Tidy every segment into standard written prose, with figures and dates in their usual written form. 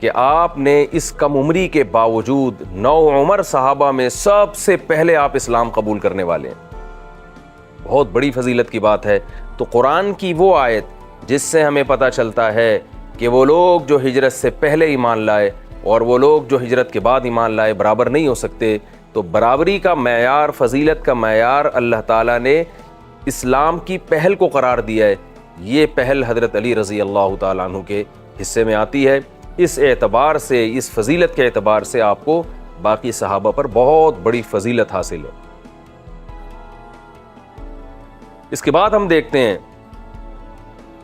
کہ آپ نے اس کم عمری کے باوجود نو عمر صحابہ میں سب سے پہلے آپ اسلام قبول کرنے والے ہیں. بہت بڑی فضیلت کی بات ہے. تو قرآن کی وہ آیت جس سے ہمیں پتہ چلتا ہے کہ وہ لوگ جو ہجرت سے پہلے ایمان لائے اور وہ لوگ جو ہجرت کے بعد ایمان لائے برابر نہیں ہو سکتے. تو برابری کا معیار، فضیلت کا معیار اللہ تعالیٰ نے اسلام کی پہل کو قرار دیا ہے. یہ پہل حضرت علی رضی اللہ تعالیٰ عنہ کے حصے میں آتی ہے. اس اعتبار سے، اس فضیلت کے اعتبار سے آپ کو باقی صحابہ پر بہت بڑی فضیلت حاصل ہے. اس کے بعد ہم دیکھتے ہیں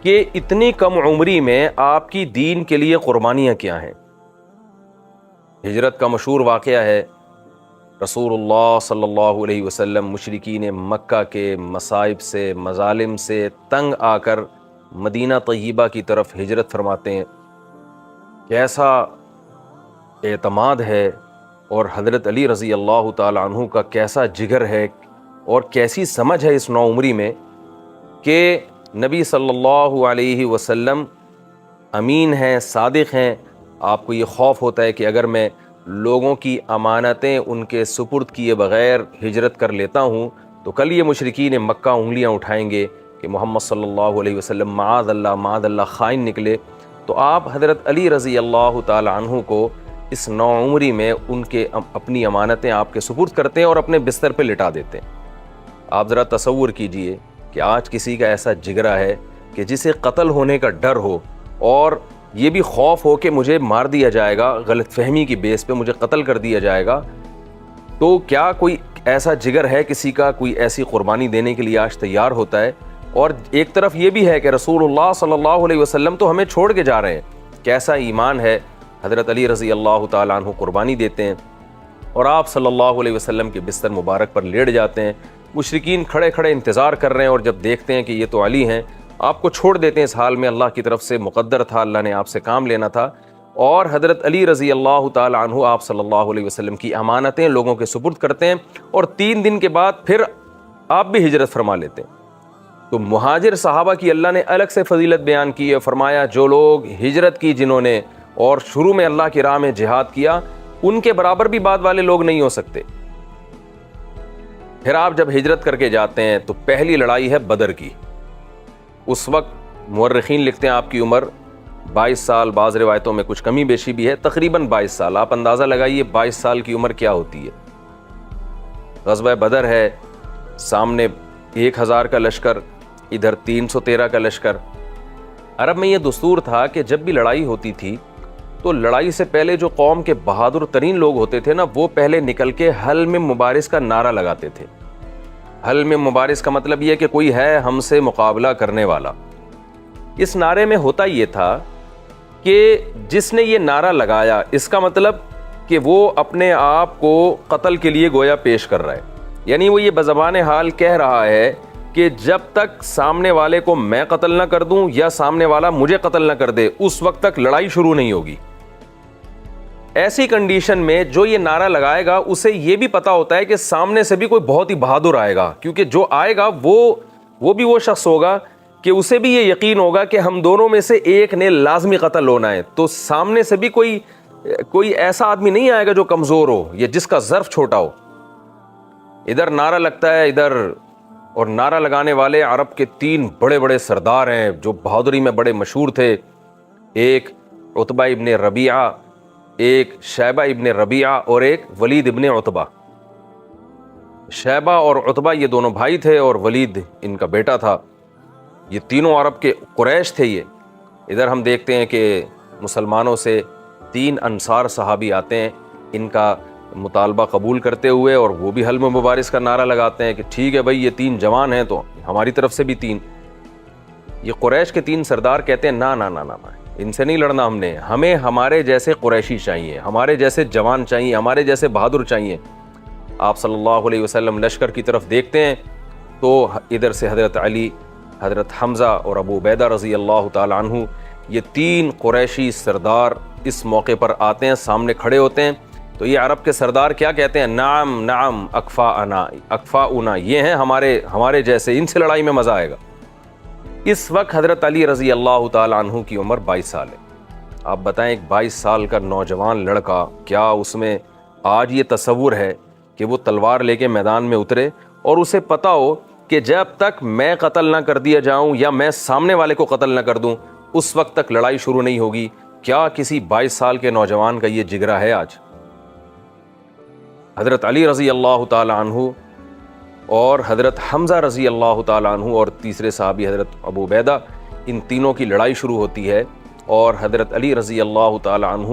کہ اتنی کم عمری میں آپ کی دین کے لیے قربانیاں کیا ہیں. ہجرت کا مشہور واقعہ ہے. رسول اللہ صلی اللہ علیہ وسلم مشرکین مکہ کے مصائب سے، مظالم سے تنگ آ کر مدینہ طیبہ کی طرف ہجرت فرماتے ہیں. کیسا اعتماد ہے اور حضرت علی رضی اللہ تعالی عنہ کا کیسا جگر ہے اور کیسی سمجھ ہے اس نوعمری میں کہ نبی صلی اللہ علیہ وسلم امین ہیں، صادق ہیں. آپ کو یہ خوف ہوتا ہے کہ اگر میں لوگوں کی امانتیں ان کے سپرد کیے بغیر ہجرت کر لیتا ہوں تو کل یہ مشرکین مکہ انگلیاں اٹھائیں گے کہ محمد صلی اللہ علیہ وسلم معاذ اللہ خائن نکلے. تو آپ حضرت علی رضی اللہ تعالی عنہ کو اس نوعمری میں ان کے اپنی امانتیں آپ کے سپرد کرتے ہیں اور اپنے بستر پہ لٹا دیتے ہیں. آپ ذرا تصور کیجئے کہ آج کسی کا ایسا جگرا ہے کہ جسے قتل ہونے کا ڈر ہو اور یہ بھی خوف ہو کہ مجھے مار دیا جائے گا، غلط فہمی کی بیس پہ مجھے قتل کر دیا جائے گا. تو کیا کوئی ایسا جگر ہے کسی کا، کوئی ایسی قربانی دینے کے لیے آج تیار ہوتا ہے؟ اور ایک طرف یہ بھی ہے کہ رسول اللہ صلی اللہ علیہ وسلم تو ہمیں چھوڑ کے جا رہے ہیں. کیسا ایمان ہے. حضرت علی رضی اللہ تعالیٰ عنہ قربانی دیتے ہیں اور آپ صلی اللہ علیہ وسلم کے بستر مبارک پر لیٹ جاتے ہیں. مشرکین کھڑے کھڑے انتظار کر رہے ہیں اور جب دیکھتے ہیں کہ یہ تو علی ہیں، آپ کو چھوڑ دیتے ہیں. اس حال میں اللہ کی طرف سے مقدر تھا، اللہ نے آپ سے کام لینا تھا. اور حضرت علی رضی اللہ تعالیٰ عنہ آپ صلی اللہ علیہ وسلم کی امانتیں لوگوں کے سپرد کرتے ہیں اور 3 دن کے بعد پھر آپ بھی ہجرت فرما لیتے ہیں. تو مہاجر صحابہ کی اللہ نے الگ سے فضیلت بیان کی ہے. فرمایا جو لوگ ہجرت کی جنہوں نے اور شروع میں اللہ کی راہ میں جہاد کیا، ان کے برابر بھی بعد والے لوگ نہیں ہو سکتے. پھر آپ جب ہجرت کر کے جاتے ہیں تو پہلی لڑائی ہے بدر کی. اس وقت مورخین لکھتے ہیں آپ کی عمر 22 سال، بعض روایتوں میں کچھ کمی بیشی بھی ہے، تقریباً 22 سال. آپ اندازہ لگائیے 22 سال کی عمر کیا ہوتی ہے. غزوہ بدر ہے، سامنے 1000 کا لشکر، ادھر 313 کا لشکر. عرب میں یہ دستور تھا کہ جب بھی لڑائی ہوتی تھی تو لڑائی سے پہلے جو قوم کے بہادر ترین لوگ ہوتے تھے نا، وہ پہلے نکل کے حل میں مبارز کا نعرہ لگاتے تھے. حل میں مبارز کا مطلب یہ کہ کوئی ہے ہم سے مقابلہ کرنے والا. اس نعرے میں ہوتا یہ تھا کہ جس نے یہ نعرہ لگایا اس کا مطلب کہ وہ اپنے آپ کو قتل کے لیے گویا پیش کر رہا ہے. یعنی وہ یہ بزبان حال کہہ رہا ہے کہ جب تک سامنے والے کو میں قتل نہ کر دوں یا سامنے والا مجھے قتل نہ کر دے، اس وقت تک لڑائی شروع نہیں ہوگی. ایسی کنڈیشن میں جو یہ نعرہ لگائے گا اسے یہ بھی پتا ہوتا ہے کہ سامنے سے بھی کوئی بہت ہی بہادر آئے گا، کیونکہ جو آئے گا وہ بھی وہ شخص ہوگا کہ اسے بھی یہ یقین ہوگا کہ ہم دونوں میں سے ایک نے لازمی قتل ہونا ہے. تو سامنے سے بھی کوئی ایسا آدمی نہیں آئے گا جو کمزور ہو یا جس کا ظرف چھوٹا ہو. ادھر نعرہ لگتا ہے ادھر، اور نعرہ لگانے والے عرب کے 3 بڑے بڑے سردار ہیں جو بہادری میں بڑے مشہور تھے. ایک عتبہ ابن ربیعہ، ایک شیبہ ابن ربیعہ اور ایک ولید ابن عتبہ. شیبہ اور عتبہ یہ دونوں بھائی تھے اور ولید ان کا بیٹا تھا. یہ تینوں عرب کے قریش تھے. یہ ادھر ہم دیکھتے ہیں کہ مسلمانوں سے 3 انصار صحابی آتے ہیں ان کا مطالبہ قبول کرتے ہوئے، اور وہ بھی حلم مبارز کا نعرہ لگاتے ہیں کہ ٹھیک ہے بھائی، یہ 3 جوان ہیں تو ہماری طرف سے بھی 3. یہ قریش کے 3 سردار کہتے ہیں نا نا نا نا، ان سے نہیں لڑنا ہمیں ہمارے جیسے قریشی چاہیے، ہمارے جیسے جوان چاہیے، ہمارے جیسے بہادر چاہیے. آپ صلی اللہ علیہ وسلم لشکر کی طرف دیکھتے ہیں تو ادھر سے حضرت علی، حضرت حمزہ اور ابو عبیدہ رضی اللہ تعالی عنہ، یہ 3 قریشی سردار اس موقع پر آتے ہیں، سامنے کھڑے ہوتے ہیں. تو یہ عرب کے سردار کیا کہتے ہیں؟ نعم نعم اکفاؤنا، یہ ہیں ہمارے جیسے، ان سے لڑائی میں مزہ آئے گا. اس وقت حضرت علی رضی اللہ تعالی عنہ کی عمر 22 سال ہے. آپ بتائیں ایک 22 سال کا نوجوان لڑکا، کیا اس میں آج یہ تصور ہے کہ وہ تلوار لے کے میدان میں اترے اور اسے پتہ ہو کہ جب تک میں قتل نہ کر دیا جاؤں یا میں سامنے والے کو قتل نہ کر دوں اس وقت تک لڑائی شروع نہیں ہوگی؟ کیا کسی 22 سال کے نوجوان کا یہ جگرہ ہے آج؟ حضرت علی رضی اللہ تعالی عنہ اور حضرت حمزہ رضی اللہ تعالی عنہ اور تیسرے صحابی حضرت ابو عبیدہ، ان تینوں کی لڑائی شروع ہوتی ہے اور حضرت علی رضی اللہ تعالی عنہ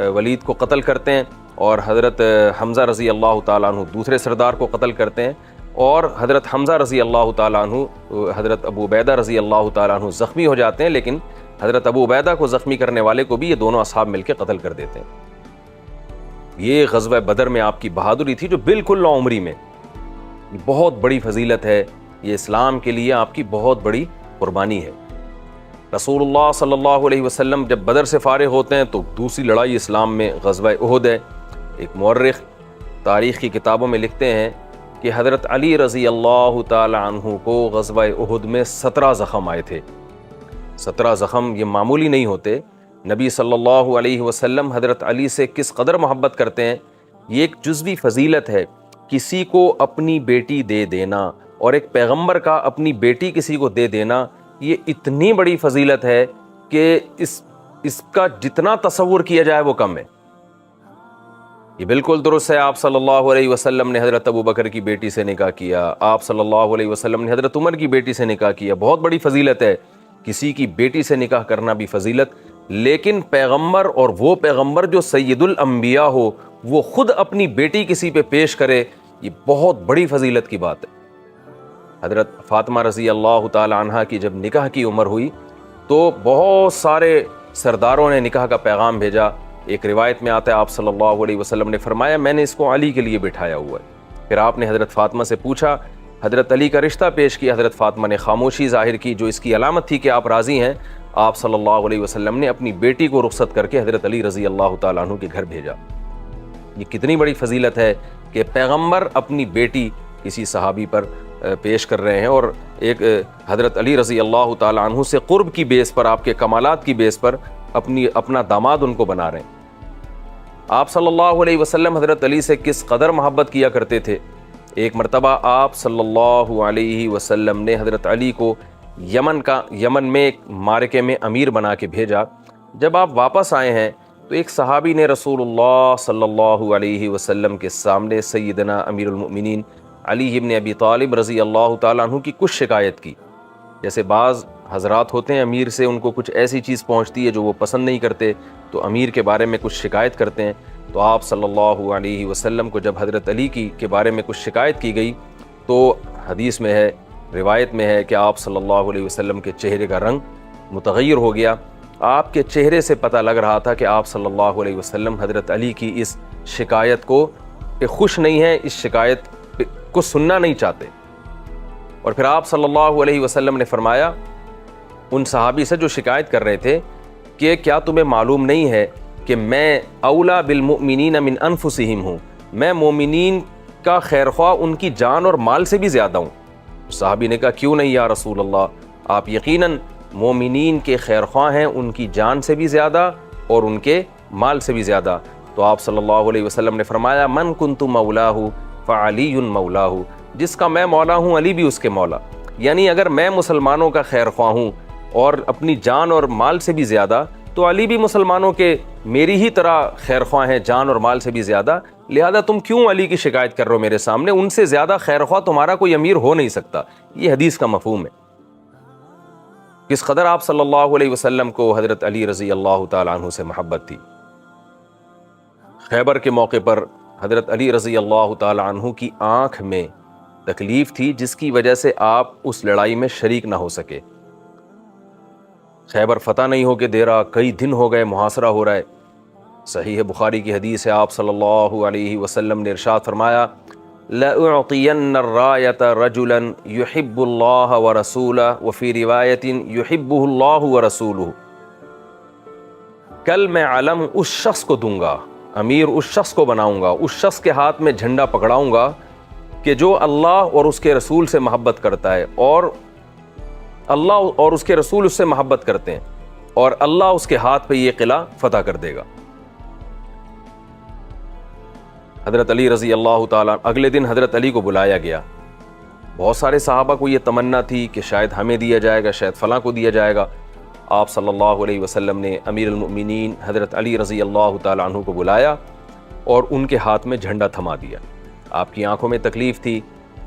ولید کو قتل کرتے ہیں اور حضرت حمزہ رضی اللہ تعالی عنہ دوسرے سردار کو قتل کرتے ہیں، اور حضرت حمزہ رضی اللہ تعالی عنہ حضرت ابو عبیدہ رضی اللہ تعالی عنہ زخمی ہو جاتے ہیں، لیکن حضرت ابو عبیدہ کو زخمی کرنے والے کو بھی یہ دونوں اصحاب مل کے قتل کر دیتے ہیں۔ یہ غزوہ بدر میں آپ کی بہادری تھی جو بالکل نوعمری میں، بہت بڑی فضیلت ہے، یہ اسلام کے لیے آپ کی بہت بڑی قربانی ہے۔ رسول اللہ صلی اللہ علیہ وسلم جب بدر سے فارغ ہوتے ہیں تو دوسری لڑائی اسلام میں غزوہ احد ہے۔ ایک مورخ تاریخ کی کتابوں میں لکھتے ہیں کہ حضرت علی رضی اللہ تعالی عنہ کو غزوہ احد میں 17 زخم آئے تھے۔ 17 زخم یہ معمولی نہیں ہوتے۔ نبی صلی اللہ علیہ وسلم حضرت علی سے کس قدر محبت کرتے ہیں، یہ ایک جزوی فضیلت ہے۔ کسی کو اپنی بیٹی دے دینا اور ایک پیغمبر کا اپنی بیٹی کسی کو دے دینا، یہ اتنی بڑی فضیلت ہے کہ اس کا جتنا تصور کیا جائے وہ کم ہے۔ یہ بالکل درست ہے، آپ صلی اللہ علیہ وسلم نے حضرت ابو بکر کی بیٹی سے نکاح کیا، آپ صلی اللہ علیہ وسلم نے حضرت عمر کی بیٹی سے نکاح کیا، بہت بڑی فضیلت ہے۔ کسی کی بیٹی سے نکاح کرنا بھی فضیلت، لیکن پیغمبر، اور وہ پیغمبر جو سید الانبیاء ہو، وہ خود اپنی بیٹی کسی پہ پیش کرے، یہ بہت بڑی فضیلت کی بات ہے۔ حضرت فاطمہ رضی اللہ تعالی عنہا کی جب نکاح کی عمر ہوئی تو بہت سارے سرداروں نے نکاح کا پیغام بھیجا۔ ایک روایت میں آتا ہے آپ صلی اللہ علیہ وسلم نے فرمایا میں نے اس کو علی کے لیے بٹھایا ہوا ہے۔ پھر آپ نے حضرت فاطمہ سے پوچھا، حضرت علی کا رشتہ پیش کیا، حضرت فاطمہ نے خاموشی ظاہر کی، جو اس کی علامت تھی کہ آپ راضی ہیں۔ آپ صلی اللہ علیہ وسلم نے اپنی بیٹی کو رخصت کر کے حضرت علی رضی اللہ تعالیٰ عنہ کے گھر بھیجا۔ یہ کتنی بڑی فضیلت ہے کہ پیغمبر اپنی بیٹی کسی صحابی پر پیش کر رہے ہیں، اور ایک حضرت علی رضی اللہ تعالیٰ عنہ سے قرب کی بیس پر، آپ کے کمالات کی بیس پر اپنا داماد ان کو بنا رہے ہیں۔ آپ صلی اللہ علیہ وسلم حضرت علی سے کس قدر محبت کیا کرتے تھے۔ ایک مرتبہ آپ صلی اللہ علیہ وسلم نے حضرت علی کو یمن میں ایک معرکے میں امیر بنا کے بھیجا۔ جب آپ واپس آئے ہیں تو ایک صحابی نے رسول اللہ صلی اللہ علیہ وسلم کے سامنے سیدنا امیر المؤمنین علی ابن ابی طالب رضی اللہ تعالیٰ عنہ کی کچھ شکایت کی۔ جیسے بعض حضرات ہوتے ہیں، امیر سے ان کو کچھ ایسی چیز پہنچتی ہے جو وہ پسند نہیں کرتے، تو امیر کے بارے میں کچھ شکایت کرتے ہیں۔ تو آپ صلی اللہ علیہ وسلم کو جب حضرت علی کے بارے میں کچھ شکایت کی گئی تو حدیث میں ہے، روایت میں ہے کہ آپ صلی اللہ علیہ وسلم کے چہرے کا رنگ متغیر ہو گیا۔ آپ کے چہرے سے پتہ لگ رہا تھا کہ آپ صلی اللہ علیہ وسلم حضرت علی کی اس شکایت کو خوش نہیں ہیں، اس شکایت کو سننا نہیں چاہتے۔ اور پھر آپ صلی اللہ علیہ وسلم نے فرمایا ان صحابی سے جو شکایت کر رہے تھے کہ کیا تمہیں معلوم نہیں ہے کہ میں اولا بالمؤمنین من انفسہم ہوں، میں مومنین کا خیرخواہ ان کی جان اور مال سے بھی زیادہ ہوں۔ صحابی نے کہا کیوں نہیں یا رسول اللہ، آپ یقیناً مومنین کے خیرخواہ ہیں، ان کی جان سے بھی زیادہ اور ان کے مال سے بھی زیادہ۔ تو آپ صلی اللہ علیہ وسلم نے فرمایا من کنت مولاہ فعلی مولاہ، جس کا میں مولا ہوں علی بھی اس کے مولا۔ یعنی اگر میں مسلمانوں کا خیرخواہ ہوں اور اپنی جان اور مال سے بھی زیادہ، تو علی بھی مسلمانوں کے میری ہی طرح خیرخواہ ہیں، جان اور مال سے بھی زیادہ، لہذا تم کیوں علی کی شکایت کر رہے ہو میرے سامنے؟ ان سے زیادہ خیرخواہ تمہارا کوئی امیر ہو نہیں سکتا۔ یہ حدیث کا مفہوم ہے۔ کس قدر آپ صلی اللہ علیہ وسلم کو حضرت علی رضی اللہ تعالیٰ عنہ سے محبت تھی۔ خیبر کے موقع پر حضرت علی رضی اللہ تعالیٰ عنہ کی آنکھ میں تکلیف تھی، جس کی وجہ سے آپ اس لڑائی میں شریک نہ ہو سکے۔ خیبر فتح نہیں ہو کے دے رہا، کئی دن ہو گئے، محاصرہ ہو رہا ہے۔ صحیح بخاری کی حدیث ہے، آپ صلی اللہ علیہ وسلم نے ارشاد فرمایا لَأُعْطِيَنَّ الرَّایَةَ رَجُلًا يُحِبُّ اللَّهَ وَرَسُولَهُ وَفِي رِوَایَةٍ يُحِبُّهُ اللَّهُ وَرَسُولُهُ، کل میں علم اس شخص کو دوں گا، امیر اس شخص کو بناؤں گا، اس شخص کے ہاتھ میں جھنڈا پکڑاؤں گا کہ جو اللہ اور اس کے رسول سے محبت کرتا ہے، اور اللہ اور اس کے رسول اس سے محبت کرتے ہیں اور اللہ اس کے ہاتھ پہ یہ قلعہ فتح کر دے گا۔ حضرت علی رضی اللہ تعالیٰ، اگلے دن حضرت علی کو بلایا گیا۔ بہت سارے صحابہ کو یہ تمنا تھی کہ شاید ہمیں دیا جائے گا، شاید فلاں کو دیا جائے گا۔ آپ صلی اللہ علیہ وسلم نے امیر المؤمنین حضرت علی رضی اللہ تعالیٰ عنہ کو بلایا اور ان کے ہاتھ میں جھنڈا تھما دیا۔ آپ کی آنکھوں میں تکلیف تھی،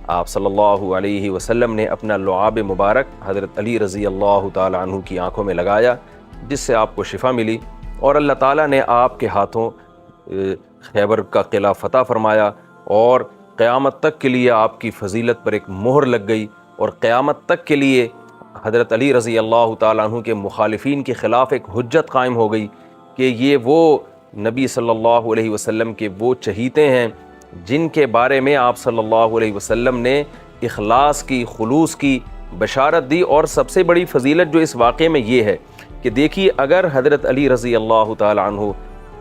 آپ صلی اللہ علیہ وسلم نے اپنا لعاب مبارک حضرت علی رضی اللہ تعالیٰ عنہ کی آنکھوں میں لگایا، جس سے آپ کو شفا ملی، اور اللہ تعالیٰ نے آپ کے ہاتھوں خیبر کا قلعہ فتح فرمایا، اور قیامت تک کے لیے آپ کی فضیلت پر ایک مہر لگ گئی، اور قیامت تک کے لیے حضرت علی رضی اللہ تعالیٰ عنہ کے مخالفین کے خلاف ایک حجت قائم ہو گئی کہ یہ وہ نبی صلی اللہ علیہ وسلم کے وہ چہیتے ہیں جن کے بارے میں آپ صلی اللہ علیہ وسلم نے اخلاص کی، خلوص کی بشارت دی۔ اور سب سے بڑی فضیلت جو اس واقعے میں یہ ہے کہ دیکھیے، اگر حضرت علی رضی اللہ تعالیٰ عنہ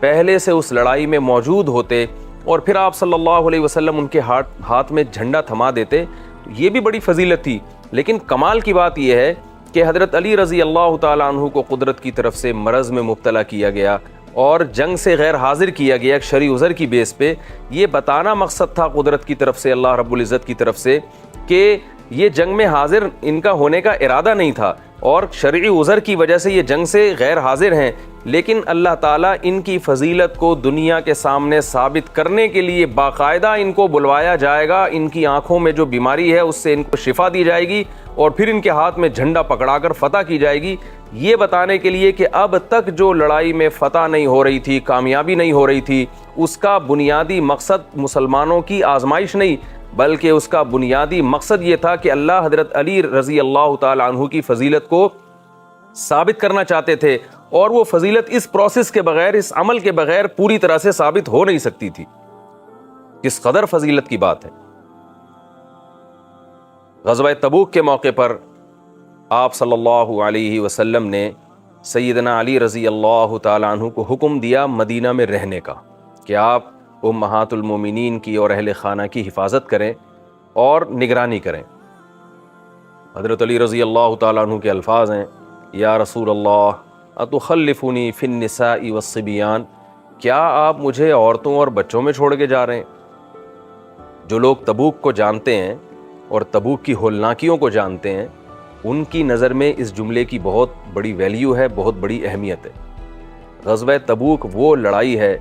پہلے سے اس لڑائی میں موجود ہوتے اور پھر آپ صلی اللہ علیہ وسلم ان کے ہاتھ میں جھنڈا تھما دیتے تو یہ بھی بڑی فضیلت تھی۔ لیکن کمال کی بات یہ ہے کہ حضرت علی رضی اللہ تعالیٰ عنہ کو قدرت کی طرف سے مرض میں مبتلا کیا گیا اور جنگ سے غیر حاضر کیا گیا ایک شرعی عذر کی بیس پہ۔ یہ بتانا مقصد تھا قدرت کی طرف سے، اللہ رب العزت کی طرف سے، کہ یہ جنگ میں حاضر ان کا ہونے کا ارادہ نہیں تھا اور شرعی عذر کی وجہ سے یہ جنگ سے غیر حاضر ہیں، لیکن اللہ تعالیٰ ان کی فضیلت کو دنیا کے سامنے ثابت کرنے کے لیے باقاعدہ ان کو بلوایا جائے گا، ان کی آنکھوں میں جو بیماری ہے اس سے ان کو شفا دی جائے گی اور پھر ان کے ہاتھ میں جھنڈا پکڑا کر فتح کی جائے گی، یہ بتانے کے لیے کہ اب تک جو لڑائی میں فتح نہیں ہو رہی تھی، کامیابی نہیں ہو رہی تھی، اس کا بنیادی مقصد مسلمانوں کی آزمائش نہیں بلکہ اس کا بنیادی مقصد یہ تھا کہ اللہ حضرت علی رضی اللہ تعالیٰ عنہ کی فضیلت کو ثابت کرنا چاہتے تھے، اور وہ فضیلت اس پروسیس کے بغیر، اس عمل کے بغیر پوری طرح سے ثابت ہو نہیں سکتی تھی۔ کس قدر فضیلت کی بات ہے۔ غزوہ تبوک کے موقع پر آپ صلی اللہ علیہ وسلم نے سیدنا علی رضی اللہ تعالیٰ عنہ کو حکم دیا مدینہ میں رہنے کا، کہ آپ امہات المومنین کی اور اہل خانہ کی حفاظت کریں اور نگرانی کریں۔ حضرت علی رضی اللہ تعالیٰ عنہ کے الفاظ ہیں، یا رسول اللہ اتخلفنی فی النساء والصبیان، کیا آپ مجھے عورتوں اور بچوں میں چھوڑ کے جا رہے ہیں؟ جو لوگ تبوک کو جانتے ہیں اور تبوک کی ہولناکیوں کو جانتے ہیں، ان کی نظر میں اس جملے کی بہت بڑی ویلیو ہے، بہت بڑی اہمیت ہے۔ غزوہ تبوک وہ لڑائی ہے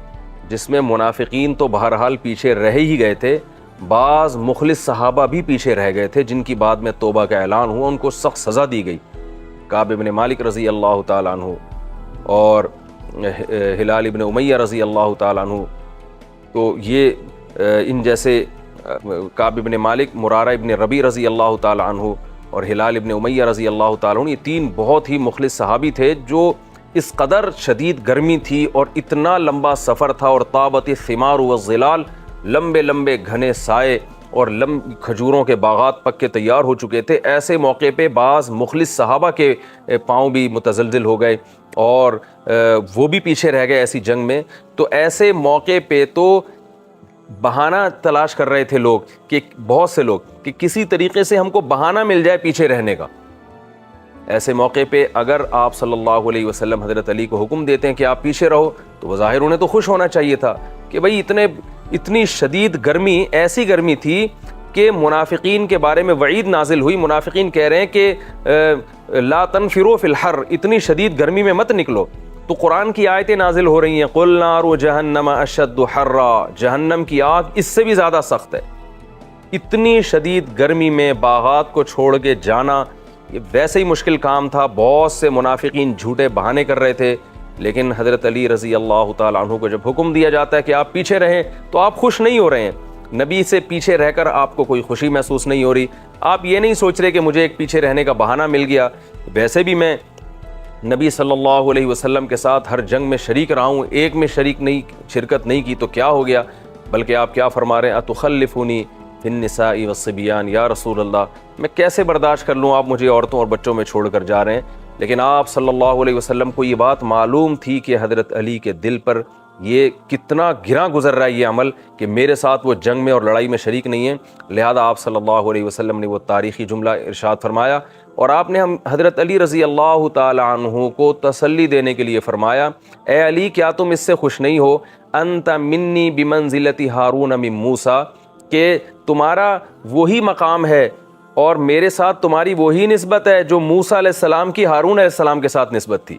جس میں منافقین تو بہرحال پیچھے رہ ہی گئے تھے، بعض مخلص صحابہ بھی پیچھے رہ گئے تھے جن کی بعد میں توبہ کا اعلان ہوا، ان کو سخت سزا دی گئی۔ کعب بن مالک رضی اللہ تعالیٰ عنہ اور ہلال ابن امیہ رضی اللہ تعالیٰ عنہ، تو یہ ان جیسے کعب بن مالک، مرارہ ابن ربیع رضی اللہ تعالیٰ عنہ اور ہلال ابن امیہ رضی اللہ تعالیٰ عنہ، یہ تین بہت ہی مخلص صحابی تھے جو اس قدر شدید گرمی تھی اور اتنا لمبا سفر تھا، اور طابت الثمار والظلال، لمبے لمبے گھنے سائے اور کھجوروں کے باغات پکے تیار ہو چکے تھے۔ ایسے موقع پہ بعض مخلص صحابہ کے پاؤں بھی متزلزل ہو گئے اور وہ بھی پیچھے رہ گئے ایسی جنگ میں۔ تو ایسے موقع پہ تو بہانہ تلاش کر رہے تھے لوگ، کہ بہت سے لوگ، کہ کسی طریقے سے ہم کو بہانہ مل جائے پیچھے رہنے کا۔ ایسے موقع پہ اگر آپ صلی اللہ علیہ وسلم حضرت علی کو حکم دیتے ہیں کہ آپ پیچھے رہو، تو بظاہر انہیں تو خوش ہونا چاہیے تھا کہ بھئی اتنی شدید گرمی، ایسی گرمی تھی کہ منافقین کے بارے میں وعید نازل ہوئی۔ منافقین کہہ رہے ہیں کہ لا تنفروا فی الحر، اتنی شدید گرمی میں مت نکلو۔ تو قرآن کی آیتیں نازل ہو رہی ہیں، قل نار جہنم اشد حرا، جہنم کی آگ اس سے بھی زیادہ سخت ہے۔ اتنی شدید گرمی میں باغات کو چھوڑ کے جانا یہ ویسے ہی مشکل کام تھا۔ بہت سے منافقین جھوٹے بہانے کر رہے تھے، لیکن حضرت علی رضی اللہ تعالیٰ عنہ کو جب حکم دیا جاتا ہے کہ آپ پیچھے رہیں، تو آپ خوش نہیں ہو رہے ہیں۔ نبی سے پیچھے رہ کر آپ کو کوئی خوشی محسوس نہیں ہو رہی، آپ یہ نہیں سوچ رہے کہ مجھے ایک پیچھے رہنے کا بہانہ مل گیا، ویسے بھی میں نبی صلی اللہ علیہ وسلم کے ساتھ ہر جنگ میں شریک رہا ہوں، ایک میں شرکت نہیں کی تو کیا ہو گیا؟ بلکہ آپ کیا فرما رہے ہیں، اتخلفونی فی النساء والصبیان، یا رسول اللہ میں کیسے برداشت کر لوں، آپ مجھے عورتوں اور بچوں میں چھوڑ کر جا رہے ہیں۔ لیکن آپ صلی اللہ علیہ وسلم کو یہ بات معلوم تھی کہ حضرت علی کے دل پر یہ کتنا گراں گزر رہا ہے یہ عمل کہ میرے ساتھ وہ جنگ میں اور لڑائی میں شریک نہیں ہے۔ لہذا آپ صلی اللہ علیہ وسلم نے وہ تاریخی جملہ ارشاد فرمایا، اور آپ نے ہم حضرت علی رضی اللہ تعالی عنہ کو تسلی دینے کے لیے فرمایا، اے علی کیا تم اس سے خوش نہیں ہو، انت منی بمنزلۃ ہارون من موسیٰ، کہ تمہارا وہی مقام ہے اور میرے ساتھ تمہاری وہی نسبت ہے جو موسیٰ علیہ السلام کی ہارون علیہ السلام کے ساتھ نسبت تھی۔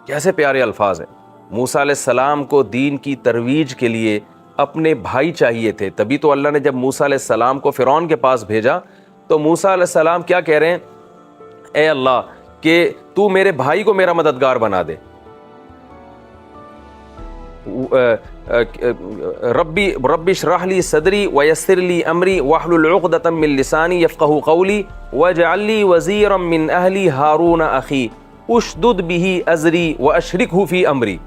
کیسے پیارے الفاظ ہیں۔ موسیٰ علیہ السلام کو دین کی ترویج کے لیے اپنے بھائی چاہیے تھے، تبھی تو اللہ نے جب موسیٰ علیہ السلام کو فرعون کے پاس بھیجا تو موسیٰ علیہ السلام کیا کہہ رہے ہیں، اے اللہ کہ تو میرے بھائی کو میرا مددگار بنا دے، رب اشرح لی صدری ویسر لی امری واحلل عقدۃ من لسانی یفقہوا قولی واجعل لی وزیرا من اہلی ہارون اخی اشدد بہ ازری واشرکہ فی امری۔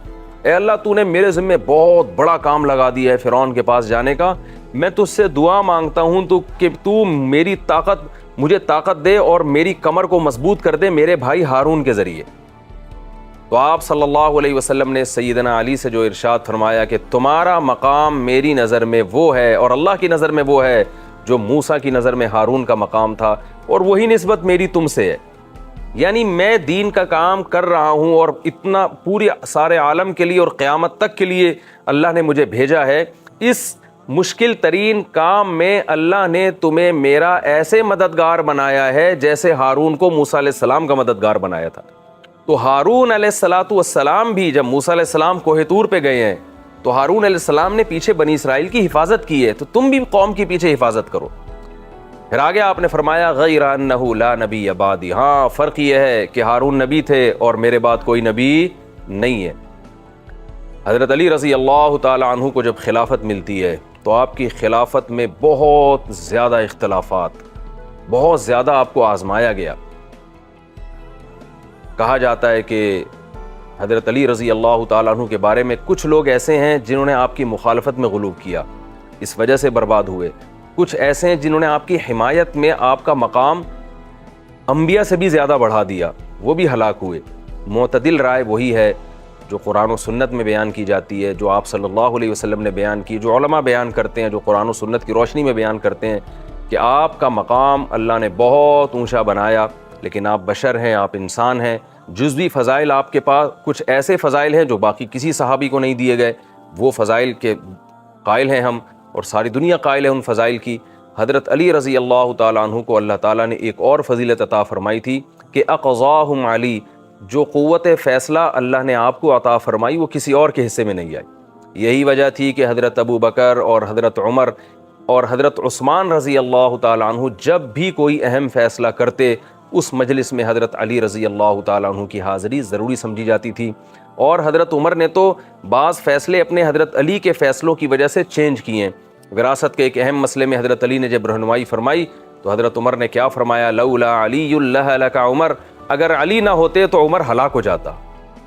اے اللہ تو نے میرے ذمہ بہت بڑا کام لگا دیا ہے فرعون کے پاس جانے کا، میں تجھ سے دعا مانگتا ہوں کہ تو مجھے طاقت دے اور میری کمر کو مضبوط کر دے میرے بھائی ہارون کے ذریعے۔ تو آپ صلی اللہ علیہ وسلم نے سیدنا علی سے جو ارشاد فرمایا کہ تمہارا مقام میری نظر میں وہ ہے اور اللہ کی نظر میں وہ ہے جو موسیٰ کی نظر میں ہارون کا مقام تھا، اور وہی نسبت میری تم سے ہے۔ یعنی میں دین کا کام کر رہا ہوں اور اتنا پورے سارے عالم کے لیے اور قیامت تک کے لیے اللہ نے مجھے بھیجا ہے، اس مشکل ترین کام میں اللہ نے تمہیں میرا ایسے مددگار بنایا ہے جیسے ہارون کو موسیٰ علیہ السلام کا مددگار بنایا تھا۔ تو ہارون علیہ السلام بھی جب موسیٰ علیہ السلام کوہ طور پہ گئے ہیں تو ہارون علیہ السلام نے پیچھے بنی اسرائیل کی حفاظت کی ہے، تو تم بھی قوم کی پیچھے حفاظت کرو۔ پھر آگے آپ نے فرمایا غیر انہ لا نبی بعدی، ہاں فرق یہ ہے کہ ہارون نبی تھے اور میرے بعد کوئی نبی نہیں ہے۔ حضرت علی رضی اللہ تعالی عنہ کو جب خلافت ملتی ہے تو آپ کی خلافت میں بہت زیادہ اختلافات، بہت زیادہ آپ کو آزمایا گیا۔ کہا جاتا ہے کہ حضرت علی رضی اللہ تعالیٰ عنہ کے بارے میں کچھ لوگ ایسے ہیں جنہوں نے آپ کی مخالفت میں غلو کیا، اس وجہ سے برباد ہوئے، کچھ ایسے ہیں جنہوں نے آپ کی حمایت میں آپ کا مقام انبیاء سے بھی زیادہ بڑھا دیا، وہ بھی ہلاک ہوئے۔ معتدل رائے وہی ہے جو قرآن و سنت میں بیان کی جاتی ہے، جو آپ صلی اللہ علیہ وسلم نے بیان کی، جو علماء بیان کرتے ہیں، جو قرآن و سنت کی روشنی میں بیان کرتے ہیں کہ آپ کا مقام اللہ نے بہت اونچا بنایا، لیکن آپ بشر ہیں، آپ انسان ہیں، جزوی فضائل آپ کے پاس، کچھ ایسے فضائل ہیں جو باقی کسی صحابی کو نہیں دیے گئے، وہ فضائل کے قائل ہیں ہم، اور ساری دنیا قائل ہے ان فضائل کی۔ حضرت علی رضی اللہ تعالیٰ عنہ کو اللہ تعالیٰ نے ایک اور فضیلت عطا فرمائی تھی کہ اقضاہم علی، جو قوت فیصلہ اللہ نے آپ کو عطا فرمائی وہ کسی اور کے حصے میں نہیں آئی۔ یہی وجہ تھی کہ حضرت ابو بکر اور حضرت عمر اور حضرت عثمان رضی اللہ تعالیٰ عنہ جب بھی کوئی اہم فیصلہ کرتے، اس مجلس میں حضرت علی رضی اللہ تعالیٰ عنہ کی حاضری ضروری سمجھی جاتی تھی۔ اور حضرت عمر نے تو بعض فیصلے اپنے حضرت علی کے فیصلوں کی وجہ سے چینج کیے ہیں۔ وراثت کے ایک اہم مسئلے میں حضرت علی نے جب رہنمائی فرمائی تو حضرت عمر نے کیا فرمایا، لولا علی لہلک عمر، اگر علی نہ ہوتے تو عمر ہلاک ہو جاتا۔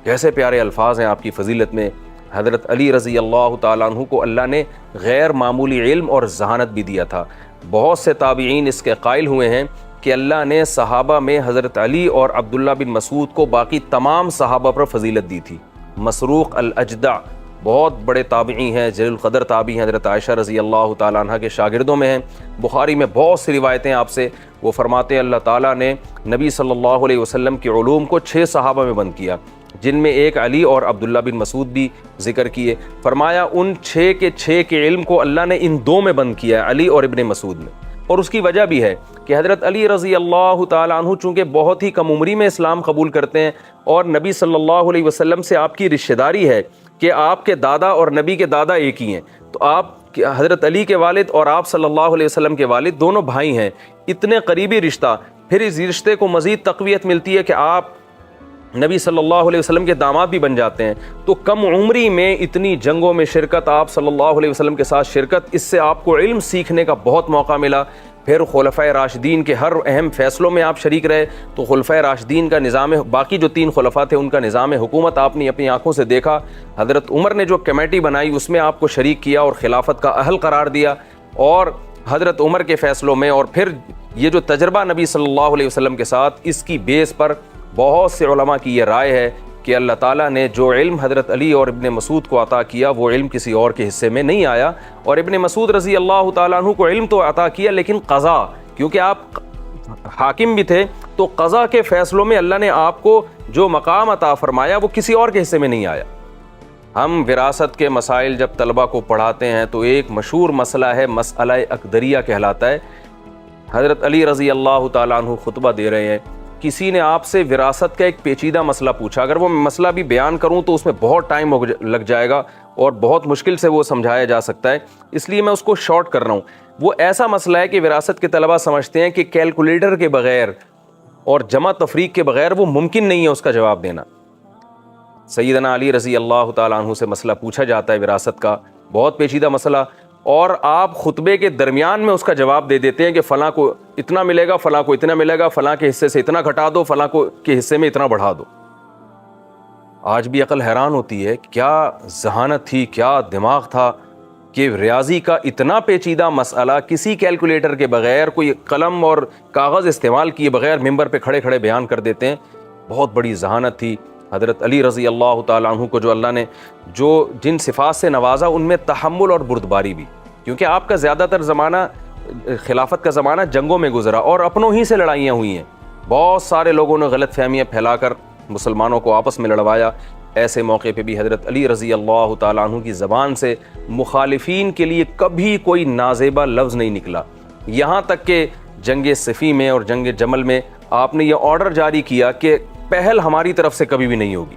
کیسے پیارے الفاظ ہیں آپ کی فضیلت میں۔ حضرت علی رضی اللہ تعالیٰ عنہ کو اللہ نے غیر معمولی علم اور ذہانت بھی دیا تھا۔ بہت سے تابعین اس کے قائل ہوئے ہیں کہ اللہ نے صحابہ میں حضرت علی اور عبداللہ بن مسعود کو باقی تمام صحابہ پر فضیلت دی تھی۔ مسروق الاجدع بہت بڑے تابعی ہیں، جلیل القدر تابعی ہیں، حضرت عائشہ رضی اللہ تعالیٰ عنہ کے شاگردوں میں ہیں۔ بخاری میں بہت سی روایتیں آپ سے، وہ فرماتے ہیں اللہ تعالیٰ نے نبی صلی اللہ علیہ وسلم کے علوم کو 6 صحابہ میں بند کیا، جن میں ایک علی اور عبداللہ بن مسعود بھی ذکر کیے۔ فرمایا ان 6 کے 6 کے علم کو اللہ نے ان 2 میں بند کیا ہے، علی اور ابن مسعود میں۔ اور اس کی وجہ بھی ہے کہ حضرت علی رضی اللہ تعالیٰ عنہ چونکہ بہت ہی کم عمری میں اسلام قبول کرتے ہیں اور نبی صلی اللہ علیہ وسلم سے آپ کی رشتہ داری ہے کہ آپ کے دادا اور نبی کے دادا ایک ہی ہیں، تو آپ حضرت علی کے والد اور آپ صلی اللہ علیہ وسلم کے والد دونوں بھائی ہیں، اتنے قریبی رشتہ، پھر اس رشتے کو مزید تقویت ملتی ہے کہ آپ نبی صلی اللہ علیہ وسلم کے داماد بھی بن جاتے ہیں۔ تو کم عمری میں اتنی جنگوں میں شرکت، آپ صلی اللہ علیہ وسلم کے ساتھ شرکت، اس سے آپ کو علم سیکھنے کا بہت موقع ملا۔ پھر خلفائے راشدین کے ہر اہم فیصلوں میں آپ شریک رہے، تو خلفائے راشدین کا نظام، باقی جو 3 خلفاء تھے ان کا نظام حکومت آپ نے اپنی آنکھوں سے دیکھا۔ حضرت عمر نے جو کمیٹی بنائی اس میں آپ کو شریک کیا اور خلافت کا اہل قرار دیا، اور حضرت عمر کے فیصلوں میں، اور پھر یہ جو تجربہ نبی صلی اللہ علیہ وسلم کے ساتھ، اس کی بیس پر بہت سے علماء کی یہ رائے ہے کہ اللہ تعالیٰ نے جو علم حضرت علی اور ابن مسعود کو عطا کیا وہ علم کسی اور کے حصے میں نہیں آیا، اور ابن مسعود رضی اللہ تعالیٰ عنہ کو علم تو عطا کیا لیکن قضا، کیونکہ آپ حاکم بھی تھے تو قضا کے فیصلوں میں اللہ نے آپ کو جو مقام عطا فرمایا وہ کسی اور کے حصے میں نہیں آیا۔ ہم وراثت کے مسائل جب طلبہ کو پڑھاتے ہیں تو ایک مشہور مسئلہ ہے، مسئلہ اکدریہ کہلاتا ہے۔ حضرت علی رضی اللہ تعالیٰ عنہ خطبہ دے رہے ہیں، کسی نے آپ سے وراثت کا ایک پیچیدہ مسئلہ پوچھا، اگر وہ مسئلہ بھی بیان کروں تو اس میں بہت ٹائم لگ جائے گا اور بہت مشکل سے وہ سمجھایا جا سکتا ہے، اس لیے میں اس کو شارٹ کر رہا ہوں۔ وہ ایسا مسئلہ ہے کہ وراثت کے طلبہ سمجھتے ہیں کہ کیلکولیٹر کے بغیر اور جمع تفریق کے بغیر وہ ممکن نہیں ہے اس کا جواب دینا۔ سیدنا علی رضی اللہ تعالیٰ عنہ سے مسئلہ پوچھا جاتا ہے وراثت کا، بہت پیچیدہ مسئلہ، اور آپ خطبے کے درمیان میں اس کا جواب دے دیتے ہیں کہ فلاں کو اتنا ملے گا، فلاں کو اتنا ملے گا، فلاں کے حصے سے اتنا گھٹا دو، فلاں کے حصے میں اتنا بڑھا دو۔ آج بھی عقل حیران ہوتی ہے کیا ذہانت تھی، کیا دماغ تھا کہ ریاضی کا اتنا پیچیدہ مسئلہ کسی کیلکولیٹر کے بغیر، کوئی قلم اور کاغذ استعمال کیے بغیر ممبر پہ کھڑے کھڑے بیان کر دیتے ہیں۔ بہت بڑی ذہانت تھی حضرت علی رضی اللہ تعالیٰ عنہ کو، جو اللہ نے جن صفات سے نوازا ان میں تحمل اور بردباری بھی، کیونکہ آپ کا زیادہ تر زمانہ خلافت کا زمانہ جنگوں میں گزرا اور اپنوں ہی سے لڑائیاں ہوئی ہیں، بہت سارے لوگوں نے غلط فہمیاں پھیلا کر مسلمانوں کو آپس میں لڑوایا۔ ایسے موقع پہ بھی حضرت علی رضی اللہ تعالیٰ عنہ کی زبان سے مخالفین کے لیے کبھی کوئی نازیبا لفظ نہیں نکلا، یہاں تک کہ جنگ صفین میں اور جنگ جمل میں آپ نے یہ آرڈر جاری کیا کہ پہل ہماری طرف سے کبھی بھی نہیں ہوگی،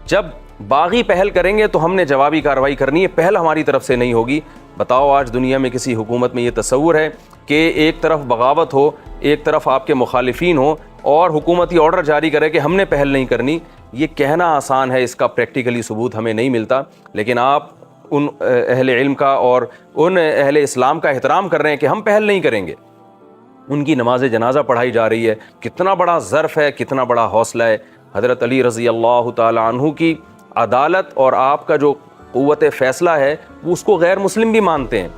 جب باغی پہل کریں گے تو ہم نے جوابی کارروائی کرنی ہے، پہل ہماری طرف سے نہیں ہوگی۔ بتاؤ آج دنیا میں کسی حکومت میں یہ تصور ہے کہ ایک طرف بغاوت ہو، ایک طرف آپ کے مخالفین ہوں اور حکومت یہ آرڈر جاری کرے کہ ہم نے پہل نہیں کرنی؟ یہ کہنا آسان ہے، اس کا پریکٹیکلی ثبوت ہمیں نہیں ملتا، لیکن آپ ان اہل علم کا اور ان اہل اسلام کا احترام کر رہے ہیں کہ ہم پہل نہیں کریں گے۔ ان کی نماز جنازہ پڑھائی جا رہی ہے، کتنا بڑا ظرف ہے، کتنا بڑا حوصلہ ہے۔ حضرت علی رضی اللہ تعالی عنہ کی عدالت اور آپ کا جو قوت فیصلہ ہے وہ اس کو غیر مسلم بھی مانتے ہیں۔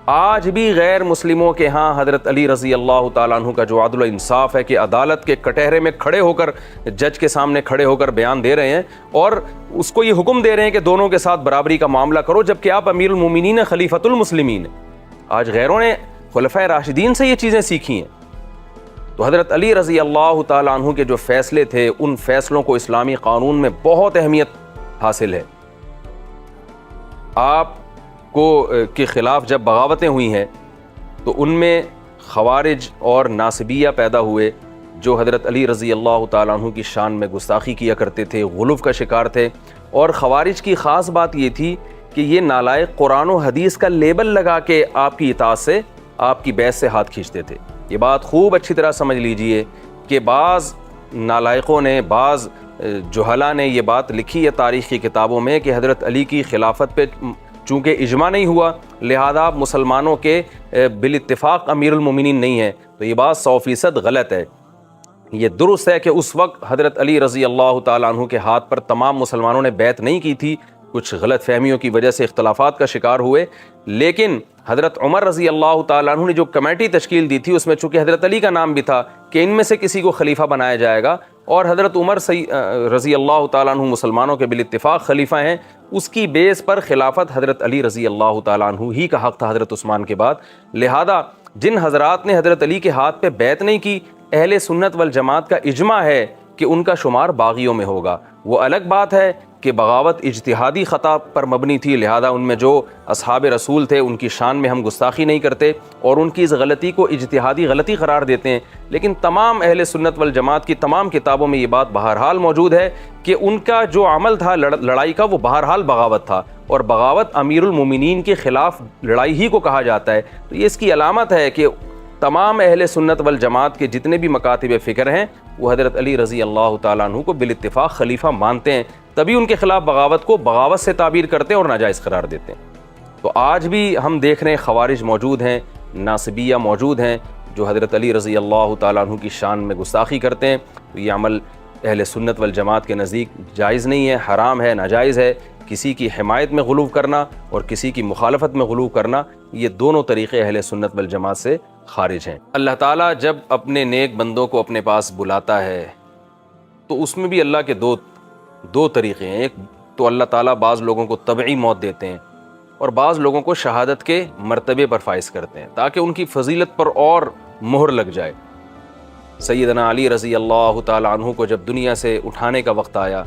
آج بھی غیر مسلموں کے ہاں حضرت علی رضی اللہ تعالیٰ عنہ کا جو عدل و انصاف ہے کہ عدالت کے کٹہرے میں کھڑے ہو کر، جج کے سامنے کھڑے ہو کر بیان دے رہے ہیں اور اس کو یہ حکم دے رہے ہیں کہ دونوں کے ساتھ برابری کا معاملہ کرو، جبکہ آپ امیر المومنین خلیفۃ المسلمین ہیں۔ آج غیروں نے خلفائے راشدین سے یہ چیزیں سیکھی ہیں۔ تو حضرت علی رضی اللہ تعالیٰ عنہ کے جو فیصلے تھے ان فیصلوں کو اسلامی قانون میں بہت اہمیت حاصل ہے۔ آپ کو کے خلاف جب بغاوتیں ہوئی ہیں تو ان میں خوارج اور ناصبیہ پیدا ہوئے جو حضرت علی رضی اللہ تعالیٰ عنہ کی شان میں گستاخی کیا کرتے تھے، غلو کا شکار تھے، اور خوارج کی خاص بات یہ تھی کہ یہ نالائق قرآن و حدیث کا لیبل لگا کے آپ کی اطاعت سے، آپ کی بیعت سے ہاتھ کھینچتے تھے۔ یہ بات خوب اچھی طرح سمجھ لیجئے کہ بعض نالائقوں نے، بعض جہلا نے یہ بات لکھی ہے تاریخ کی کتابوں میں کہ حضرت علی کی خلافت پہ چونکہ اجماع نہیں ہوا لہذا مسلمانوں کے بالاتفاق امیر المومنین نہیں ہیں، تو یہ بات 100% غلط ہے۔ یہ درست ہے کہ اس وقت حضرت علی رضی اللہ تعالیٰ عنہ کے ہاتھ پر تمام مسلمانوں نے بیعت نہیں کی تھی، کچھ غلط فہمیوں کی وجہ سے اختلافات کا شکار ہوئے، لیکن حضرت عمر رضی اللہ تعالیٰ عنہ نے جو کمیٹی تشکیل دی تھی اس میں چونکہ حضرت علی کا نام بھی تھا کہ ان میں سے کسی کو خلیفہ بنایا جائے گا، اور حضرت عمر رضی اللہ تعالیٰ عنہ مسلمانوں کے بالاتفاق خلیفہ ہیں، اس کی بیس پر خلافت حضرت علی رضی اللہ تعالیٰ عنہ ہی کا حق تھا حضرت عثمان کے بعد۔ لہذا جن حضرات نے حضرت علی کے ہاتھ پہ بیعت نہیں کی، اہل سنت والجماعت کا اجماع ہے کہ ان کا شمار باغیوں میں ہوگا۔ وہ الگ بات ہے کہ بغاوت اجتہادی خطا پر مبنی تھی، لہذا ان میں جو اصحاب رسول تھے ان کی شان میں ہم گستاخی نہیں کرتے اور ان کی اس غلطی کو اجتہادی غلطی قرار دیتے ہیں، لیکن تمام اہل سنت والجماعت کی تمام کتابوں میں یہ بات بہرحال موجود ہے کہ ان کا جو عمل تھا لڑائی کا وہ بہرحال بغاوت تھا، اور بغاوت امیر المومنین کے خلاف لڑائی ہی کو کہا جاتا ہے۔ تو یہ اس کی علامت ہے کہ تمام اہل سنت والجماعت کے جتنے بھی مکاتب فکر ہیں وہ حضرت علی رضی اللہ تعالیٰ عنہ کو بالاتفاق خلیفہ مانتے ہیں، تبھی ان کے خلاف بغاوت کو بغاوت سے تعبیر کرتے ہیں اور ناجائز قرار دیتے ہیں۔ تو آج بھی ہم دیکھ رہے ہیں خوارج موجود ہیں، ناصبیہ موجود ہیں جو حضرت علی رضی اللہ تعالیٰ عنہ کی شان میں گستاخی کرتے ہیں۔ تو یہ عمل اہل سنت والجماعت کے نزدیک جائز نہیں ہے، حرام ہے، ناجائز ہے۔ کسی کی حمایت میں غلو کرنا اور کسی کی مخالفت میں غلو کرنا، یہ دونوں طریقے اہل سنت والجماعت سے خارج ہیں۔ اللہ تعالیٰ جب اپنے نیک بندوں کو اپنے پاس بلاتا ہے تو اس میں بھی اللہ کے دو طریقے ہیں، ایک تو اللہ تعالیٰ بعض لوگوں کو طبعی موت دیتے ہیں اور بعض لوگوں کو شہادت کے مرتبے پر فائز کرتے ہیں تاکہ ان کی فضیلت پر اور مہر لگ جائے۔ سیدنا علی رضی اللہ تعالیٰ عنہ کو جب دنیا سے اٹھانے کا وقت آیا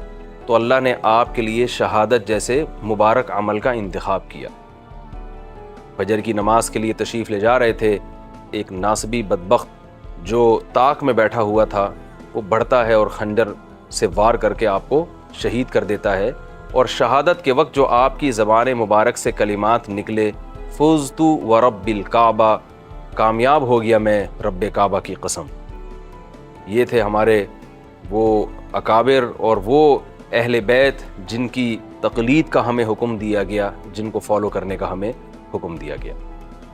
تو اللہ نے آپ کے لیے شہادت جیسے مبارک عمل کا انتخاب کیا۔ فجر کی نماز کے لیے تشریف لے جا رہے تھے، ایک ناصبی بدبخت جو طاق میں بیٹھا ہوا تھا وہ بڑھتا ہے اور خنجر سے وار کر کے آپ کو شہید کر دیتا ہے، اور شہادت کے وقت جو آپ کی زبان مبارک سے کلمات نکلے، فزت ورب الکعبہ، کامیاب ہو گیا میں رب کعبہ کی قسم۔ یہ تھے ہمارے وہ اکابر اور وہ اہل بیت جن کی تقلید کا ہمیں حکم دیا گیا، جن کو فالو کرنے کا ہمیں حکم دیا گیا۔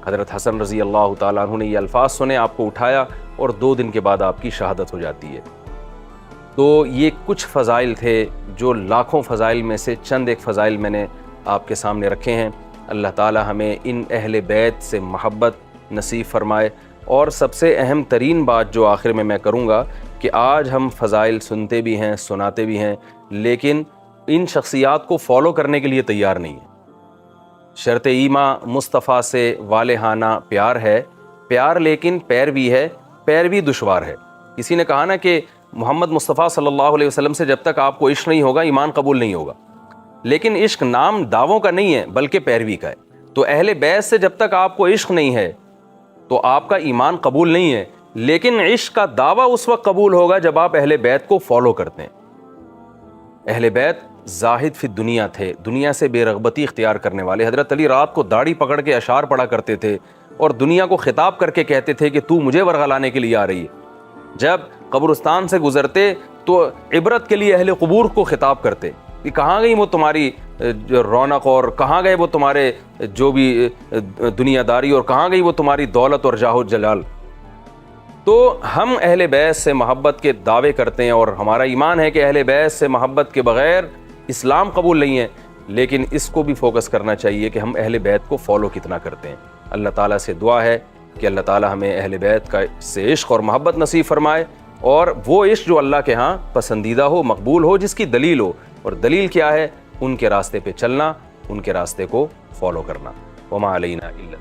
حضرت حسن رضی اللہ تعالیٰ عنہ نے یہ الفاظ سنے، آپ کو اٹھایا اور 2 دن کے بعد آپ کی شہادت ہو جاتی ہے۔ تو یہ کچھ فضائل تھے جو لاکھوں فضائل میں سے چند ایک فضائل میں نے آپ کے سامنے رکھے ہیں۔ اللہ تعالی ہمیں ان اہل بیت سے محبت نصیب فرمائے۔ اور سب سے اہم ترین بات جو آخر میں کروں گا کہ آج ہم فضائل سنتے بھی ہیں، سناتے بھی ہیں، لیکن ان شخصیات کو فالو کرنے کے لیے تیار نہیں ہیں۔ شرط ایمان مصطفیٰ سے والہانہ پیار ہے، پیار لیکن پیروی ہے، پیروی دشوار ہے۔ کسی نے کہا نا کہ محمد مصطفیٰ صلی اللہ علیہ وسلم سے جب تک آپ کو عشق نہیں ہوگا ایمان قبول نہیں ہوگا، لیکن عشق نام دعووں کا نہیں ہے بلکہ پیروی کا ہے۔ تو اہل بیت سے جب تک آپ کو عشق نہیں ہے تو آپ کا ایمان قبول نہیں ہے، لیکن عشق کا دعویٰ اس وقت قبول ہوگا جب آپ اہل بیت کو فالو کرتے ہیں۔ اہل بیت زاہد فی دنیا تھے، دنیا سے بے رغبتی اختیار کرنے والے۔ حضرت علی رات کو داڑھی پکڑ کے اشعار پڑھا کرتے تھے اور دنیا کو خطاب کر کے کہتے تھے کہ تو مجھے ورغلانے کے لیے آ رہی ہے۔ جب قبرستان سے گزرتے تو عبرت کے لیے اہل قبور کو خطاب کرتے کہ کہاں گئی وہ تمہاری رونق، اور کہاں گئے وہ تمہارے جو بھی دنیا داری، اور کہاں گئی وہ تمہاری دولت اور جاہ و جلال۔ تو ہم اہل بیت سے محبت کے دعوے کرتے ہیں اور ہمارا ایمان ہے کہ اہل بیت سے محبت کے بغیر اسلام قبول نہیں ہے، لیکن اس کو بھی فوکس کرنا چاہیے کہ ہم اہل بیت کو فالو کتنا کرتے ہیں۔ اللہ تعالیٰ سے دعا ہے کہ اللہ تعالیٰ ہمیں اہل بیت کا سے عشق اور محبت نصیب فرمائے، اور وہ عشق جو اللہ کے ہاں پسندیدہ ہو، مقبول ہو، جس کی دلیل ہو۔ اور دلیل کیا ہے؟ ان کے راستے پہ چلنا، ان کے راستے کو فالو کرنا۔ وما علینا الا